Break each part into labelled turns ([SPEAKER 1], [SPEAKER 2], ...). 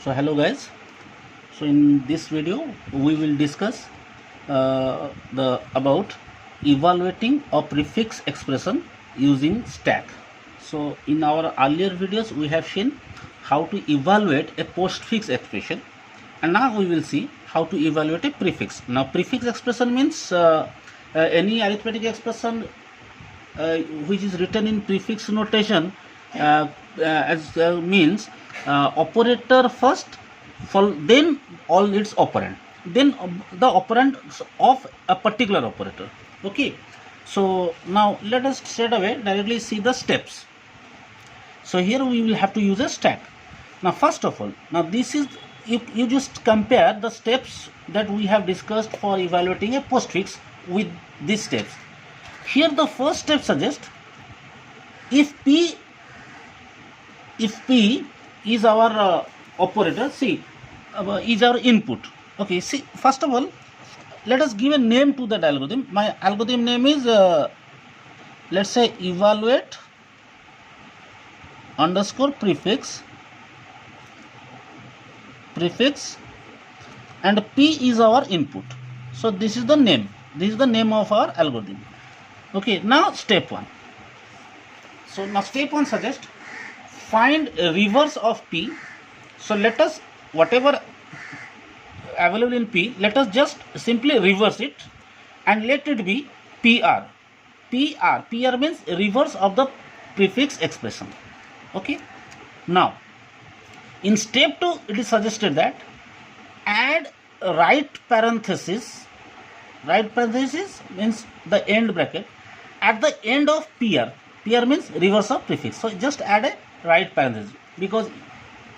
[SPEAKER 1] So hello guys. So in this video we will discuss the about evaluating a prefix expression using stack. So in our earlier videos we have seen how to evaluate a postfix expression, and now we will see how to evaluate a prefix. Now prefix expression means any arithmetic expression which is written in prefix notation, as means operator first, then all its operand, then the operand of a particular operator. Okay, so now let us straight away directly see the steps. So here we will have to use a stack. Now first of all, now this is, you just compare the steps that we have discussed for evaluating a postfix with these steps. Here the first step suggests if P is our operator, see, is our input. Okay, see, first of all, let us give a name to that algorithm. My algorithm name is, let's say, evaluate underscore prefix, and P is our input. So this is the name. This is the name of our algorithm. Okay, now step 1. So now step 1 suggests find a reverse of P. So let us, whatever available in P, let us just simply reverse it and let it be PR. PR means reverse of the prefix expression. Okay. Now in step 2 it is suggested that add right parenthesis means the end bracket at the end of PR. PR means reverse of prefix. So just add a right parenthesis, because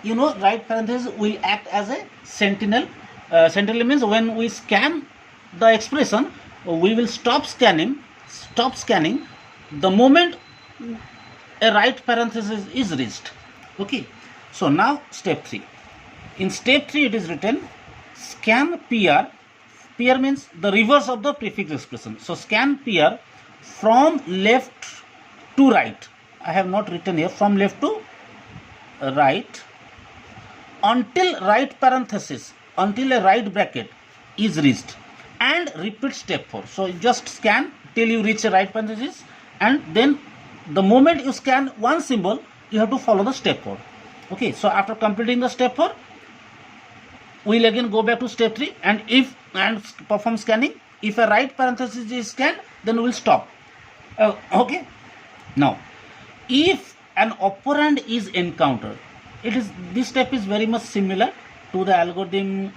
[SPEAKER 1] you know right parenthesis will act as a sentinel. Sentinel means when we scan the expression, we will stop scanning the moment a right parenthesis is reached. Okay. So now step 3. In step 3 it is written scan PR. PR means the reverse of the prefix expression. So scan PR from left to right. I have not written here from left to right until right parenthesis, until a right bracket is reached, and repeat step 4. So just scan till you reach a right parenthesis, and then the moment you scan one symbol, you have to follow the step 4. Okay, so after completing the step 4, we'll again go back to step 3 and perform scanning. If a right parenthesis is scanned, then we'll stop. Okay. Now, if an operand is encountered, this step is very much similar to the algorithm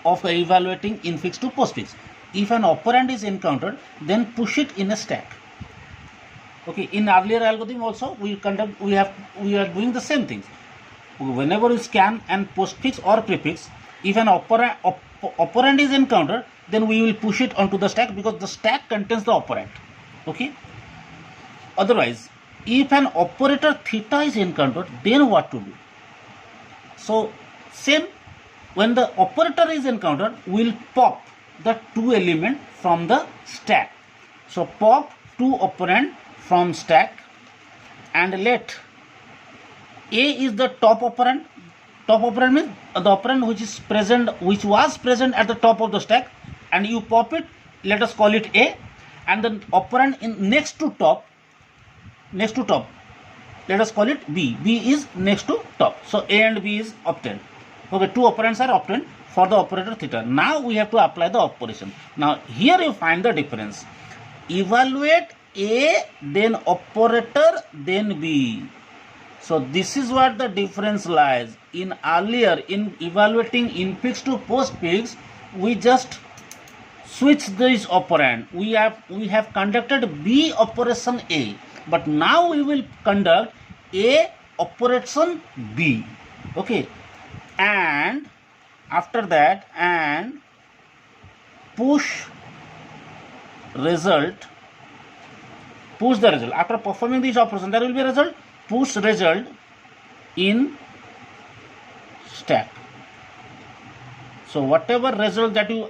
[SPEAKER 1] of evaluating infix to postfix. If an operand is encountered, then push it in a stack. Okay. In earlier algorithm also we are doing the same things. Whenever we scan and postfix or prefix, if an operand is encountered, then we will push it onto the stack, because the stack contains the operand. Okay. Otherwise, if an operator theta is encountered, then what to do? So same, when the operator is encountered, we'll pop the 2 element from the stack. So pop 2 operand from stack and let A is the top operand. Top operand means the operand which was present at the top of the stack, and you pop it, let us call it A, and the operand in next to top, let us call it B. B is next to top. So A and B is obtained. Okay, 2 operands are obtained for the operator theta. Now we have to apply the operation. Now here you find the difference. Evaluate A, then operator, then B. So this is what the difference lies. In evaluating infix to postfix, we just switch this operand. We have conducted B operation A, but now we will conduct A operation B. Okay, and after that, and push the result. After performing this operation, there will be a result. Push result in stack. So whatever result that you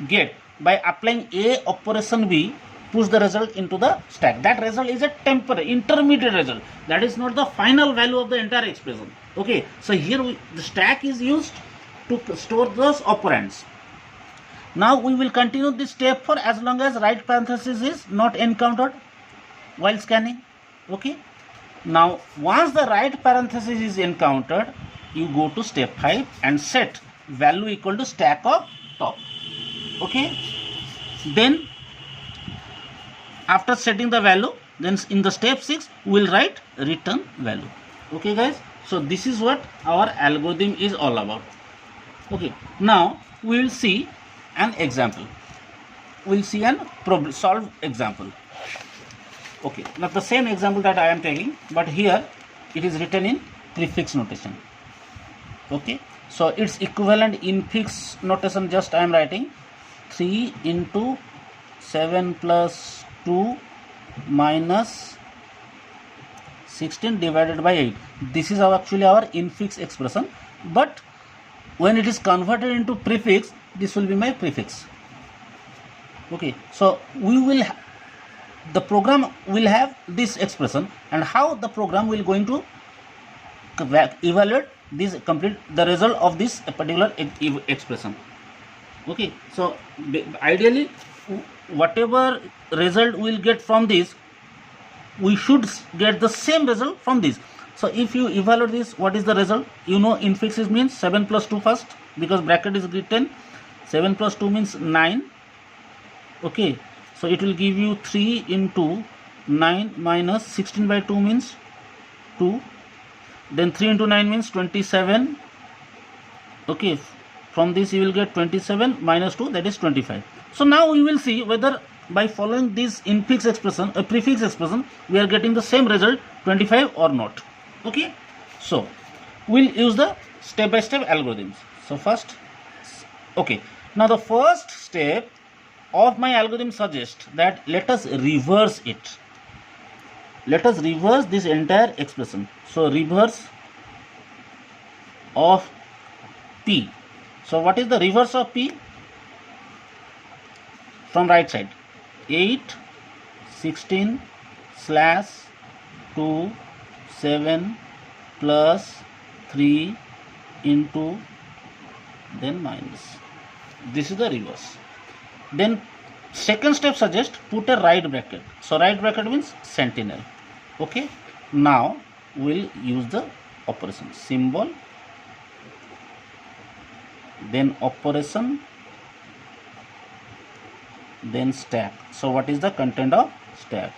[SPEAKER 1] get by applying A operation B, push the result into the stack. That result is a temporary intermediate result, that is not the final value of the entire expression. Okay, so here the stack is used to store those operands. Now we will continue this step for as long as right parenthesis is not encountered while scanning. Okay, now once the right parenthesis is encountered, you go to step 5 and set value equal to stack of top. Okay, then after setting the value, then in the step 6 we will write return value. Okay guys, so this is what our algorithm is all about. Okay, now we will see an example. We will see an problem solve example. Okay, not the same example that I am taking, but here it is written in prefix notation. Okay, so its equivalent infix notation just I am writing 3 into 7 plus 2 minus 16 divided by 8. This is actually our infix expression, but when it is converted into prefix, this will be my prefix. Okay, so we will the program will have this expression, and how the program will going to evaluate this complete the result of this particular expression. Okay, so ideally whatever result we will get from this, we should get the same result from this. So if you evaluate this, what is the result? You know, infix means 7 plus 2 first, because bracket is written 7 plus 2 means 9. Okay, so it will give you 3 into 9 minus 16 by 2 means 2. Then 3 into 9 means 27. Okay, from this you will get 27 minus 2, that is 25. So now we will see whether by following this infix expression, a prefix expression, we are getting the same result 25 or not. Okay, so we'll use the step-by-step algorithms. So first, okay, now the first step of my algorithm suggests that let us reverse it. Let us reverse this entire expression. So reverse of P. So what is the reverse of P? From right side, 8 16 slash 2 7 plus 3 into then minus. This is the reverse. Then second step suggests put a right bracket. So right bracket means sentinel. Okay, now we'll use the operation symbol, then operation, then stack. So what is the content of stack?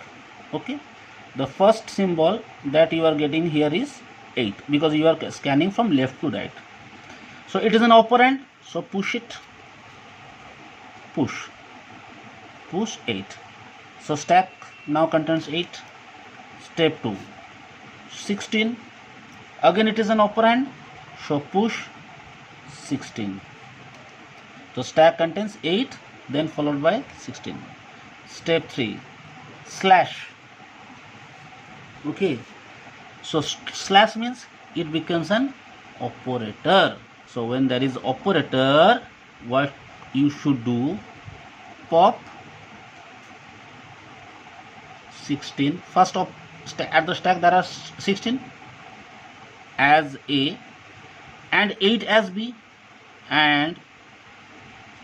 [SPEAKER 1] Okay, the first symbol that you are getting here is 8, because you are scanning from left to right. So it is an operand, so push it, push 8. So stack now contains 8. Step 2, 16, again it is an operand, so push 16. So stack contains 8, then followed by 16. Step 3, slash. Okay, so slash means it becomes an operator. So when there is operator, what you should do, pop 16. First of at the stack there are 16 as A and 8 as B, and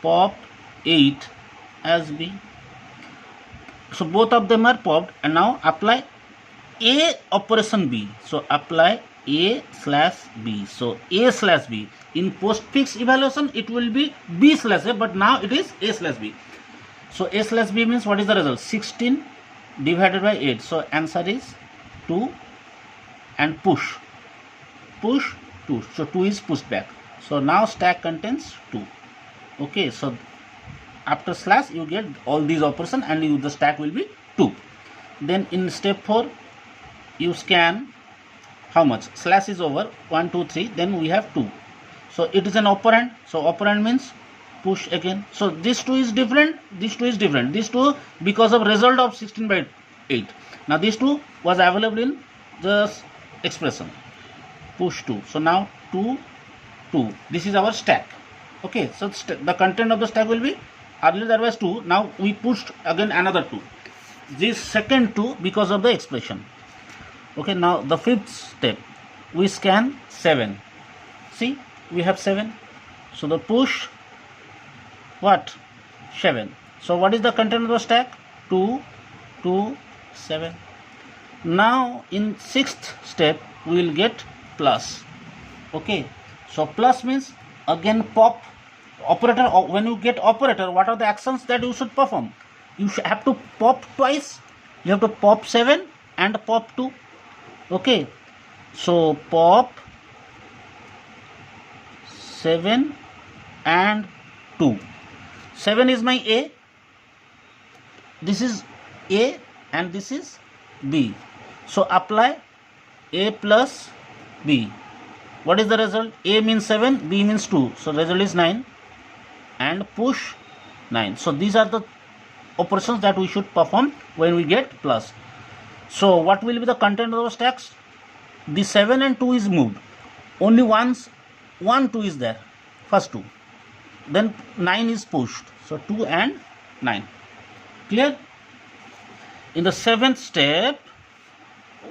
[SPEAKER 1] pop 8 as B. So both of them are popped, and now apply A operation B. So apply A slash B. So A slash B. In postfix evaluation it will be B slash A, but now it is A slash B. So A slash B means what is the result? 16 divided by 8. So answer is 2, and push 2. So 2 is pushed back. So now stack contains 2. Okay, so after slash you get all these operations, and the stack will be 2. Then in step 4 you scan how much? Slash is over, 1 2 3, then we have 2. So it is an operand. So operand means push again. So this 2 is different, this 2 is different. This 2 because of result of 16 by 8. Now this 2 was available in the expression, push 2. So now 2 2. This is our stack. Okay, so the content of the stack will be, earlier there was 2, now we pushed again another 2. this second 2 because of the expression. Okay, now the fifth step, we scan 7. See, we have 7. So the push what? 7. So what is the content of the stack? 2, 2, 7. Now in sixth step we will get plus. Okay, so plus means again pop operator. When you get operator, what are the actions that you should perform? You have to pop twice. You have to pop 7 and pop 2. Okay, so pop 7 and 2. 7 is my A, this is A and this is B. So apply A plus B. What is the result? A means 7, B means 2. So result is 9 and push 9. So these are the operations that we should perform when we get plus. So what will be the content of the stacks? The 7 and 2 is moved. Only once 1, 2 is there. First 2. Then 9 is pushed. So 2 and 9. Clear? In the seventh step,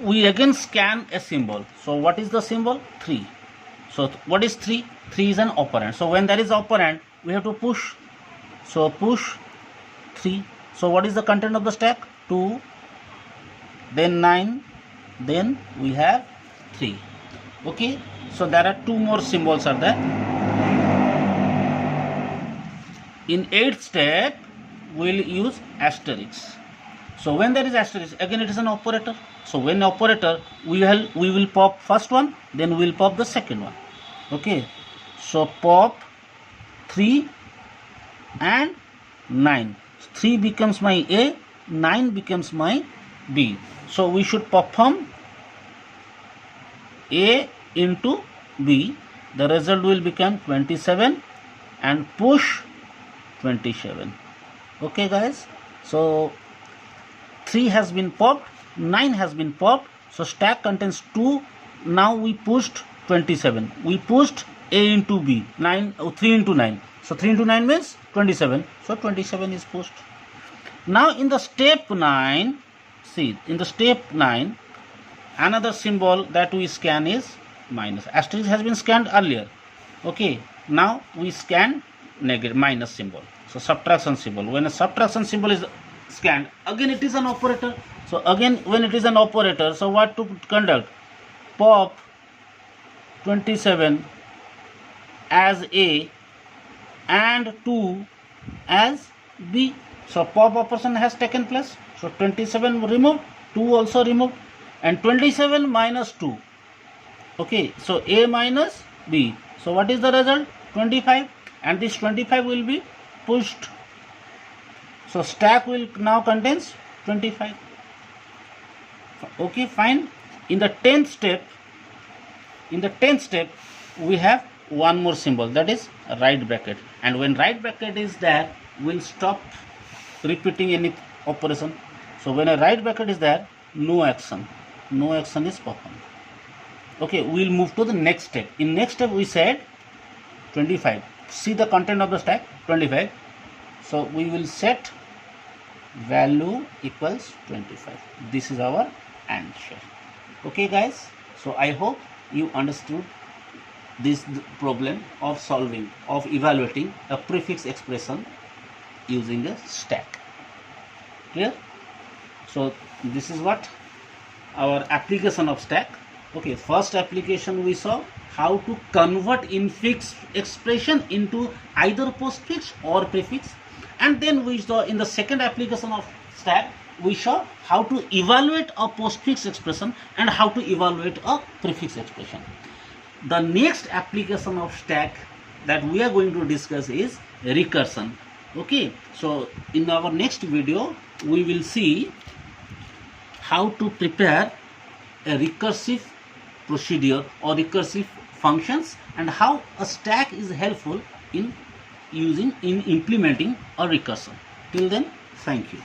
[SPEAKER 1] we again scan a symbol. So what is the symbol? 3. So what is 3? 3 is an operand. So when there is operand, we have to push. So push 3. So what is the content of the stack? 2, then 9, then we have 3. Okay, so there are 2 more symbols are there. In 8th step, we will use asterisk. So when there is asterisk, again it is an operator. So when operator, we will pop first one, then we will pop the second one. Okay, so pop 3 and 9. 3 becomes my A, 9 becomes my B. So we should perform A into B. The result will become 27 and push 27. Okay guys, so 3 has been popped, 9 has been popped. So stack contains 2. Now we pushed 27. We pushed A into B, 3 into 9. So 3 into 9 means 27. So 27 is pushed. Now in the step 9, see, in the step 9, another symbol that we scan is minus. Asterisk has been scanned earlier. Okay, now we scan negative minus symbol. So subtraction symbol. When a subtraction symbol is scanned, again it is an operator. So again when it is an operator, so what to conduct? Pop 27 as A and 2 as B. So pop operation has taken place. So 27 removed, 2 also removed, and 27 minus 2. Okay, so A minus B. So what is the result? 25, and this 25 will be pushed. So stack will now contains 25. Okay, fine. In the 10th step, we have one more symbol, that is right bracket. And when right bracket is there, we'll stop repeating any operation. So when a right bracket is there, no action is performed. Okay, we'll move to the next step. In next step we said 25. See the content of the stack, 25. So we will set value equals 25. This is our answer. Okay guys, so I hope you understood this problem of solving, of evaluating a prefix expression using a stack. Clear? So this is what our application of stack. Okay, first application we saw how to convert infix expression into either postfix or prefix, and then we saw in the second application of stack we saw how to evaluate a postfix expression and how to evaluate a prefix expression. The next application of stack that we are going to discuss is recursion. Okay, so in our next video we will see how to prepare a recursive procedure or recursive functions and how a stack is helpful in implementing a recursion. Till then, thank you.